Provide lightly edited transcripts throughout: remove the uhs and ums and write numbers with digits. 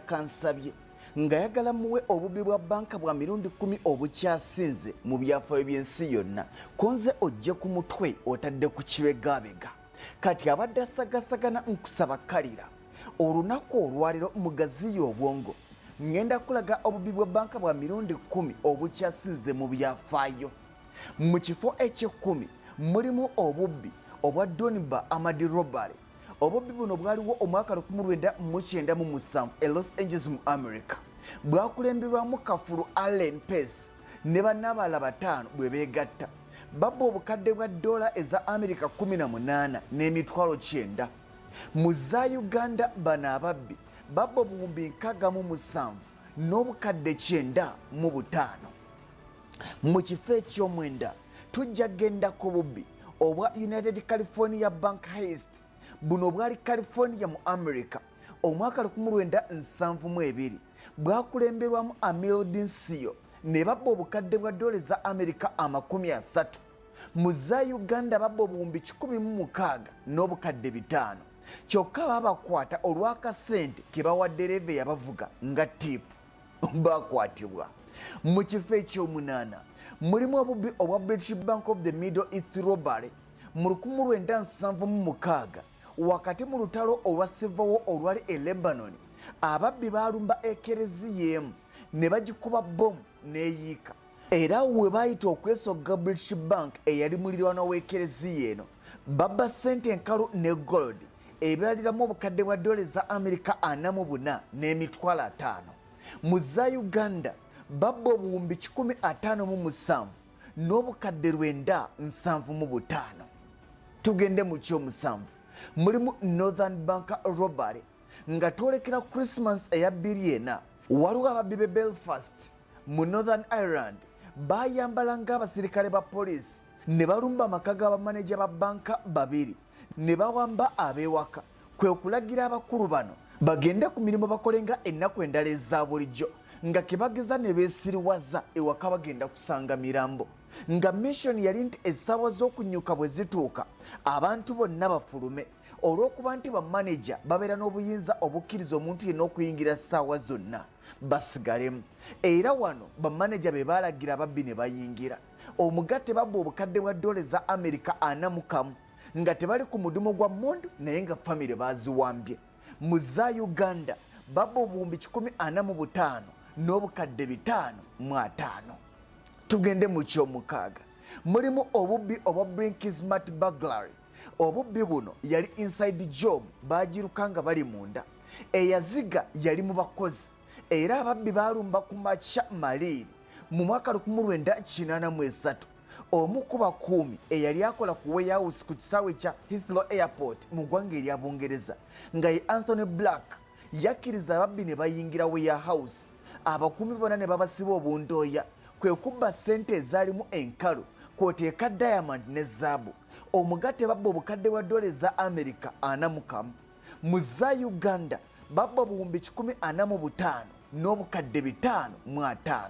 kansabye ngayagala muwe obubbi bwa bbanka bwa mirundi 10 obukyasinze mu byafaayo by'ensi yonna konze ojje ku mutwe otadde ku kibegabega kati abadde asagasagana nkusaba kalira olunaku olwaliro mugaziya obwongo ngenda kulaga obubbi bwa bbanka bwa mirundi 10 obukyasinze mu byafaayo mu kifo ekye10 mulimu obubbi obwa Donba Amadi Robale. Obubbi buno bwaliwo omwaka 1997 e Los Angeles mu America bwakulemberwamu Kafulu Allen Pace ne bannabala 5 bwe beegatta babba obukadde bwa dola eza America 18 n'emitwalo 9 mu za Uganda bano ababbi babba obuwumbi 67 n'obukadde 95 mu kifo eky'omwenda tujja genda ku bubbi obwa United California Bank Heist buno bwali California mu America omwaka 1972 bwakulemberwamu Amildin Sio ne babba obukadde bwa dola za America 30 mu za Uganda babba obuwumbi 16 n'obukadde 5 kyokka babakwata olw'akasente ke bawadde dereva yabavuga nga tipu bakwatibwa mu kifo eky'omunaana mulimu obubbi obwa British Bank of the Middle East Robbery mu 1976 wakati mu lutalo olwa Civil War olwali e Lebanon ababbi balumba ekereziya emu ne bagikuba bomu n'eyiika era we bayita okwesogga British Bank eyali mulirwana w'ekereziya eno babba ssente enkalu ne gold ebyaliramu obukadde bwa dola za America 44 n'emitwalo 5 mu za Uganda babba obuwumbi 157 n'obukadde 975 tugende mu ky'omusanvu mulimu Northern Bank Robbery nga twolekera Christmas eya 2024 waliwo ababbi be Belfast mu Northern Ireland bayambala ng'abasirikale ba poliisi ne balumba amaka g'abamaneja ba Bbanka 2 ne bawamba abewaka kwe kulagira abakulu bano bagende ku mirimu bakolenga ennaku endala eza bulijjo nga kebageza ne beesiriwaza ewaka bagenda kusanga mirambo nga mission yali nti essaawa z'okunyuka bwe zituuka abantu bonna bafulume olw'okuba nti bamaneja babeera n'obuyinza obukkiriza omuntu yenna okuyingira ssaawa zonna basigalemu era wano bamaneja be baalagira ababbi ne bayingira omugatte babba obukadde bwa dola za America 41 nga tebali ku mudumu gwa mmundu naye nga famire baziwambye mu za Uganda babba obuwumbi 145 n'obukadde 505 tugende mu ky'omukaaga mulimu obubbi obwa Brinkismart burglary obubbi buno yali inside job bagiruka nga bali munda eyaziga yali mu bakozi era ababbi balumba ku makya maliri mu mwaka 1983 omu ku bakuumi eyali akola ku warehouse ku kisaawe kya Heathrow Airport mu ggwanga erya Bungereza nga ye Anthony Black yakkiriza ababbi ne bayingira warehouse abakuumi bonna ne babasiba obundooya kwe kubba ssente ezaalimu enkalu kw'oteeka diamond ne zaabu omugatte babba obukadde bwa dola za America 41 mu za Uganda babba obuwumbi 145 n'obukadde 505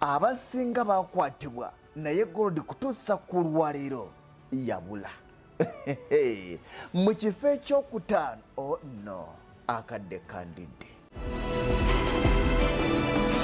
abasinga bakwatibwa naye gold kutuusa ku lwaliro yabula mu kifo ekyokutaano oh no akadde kandidde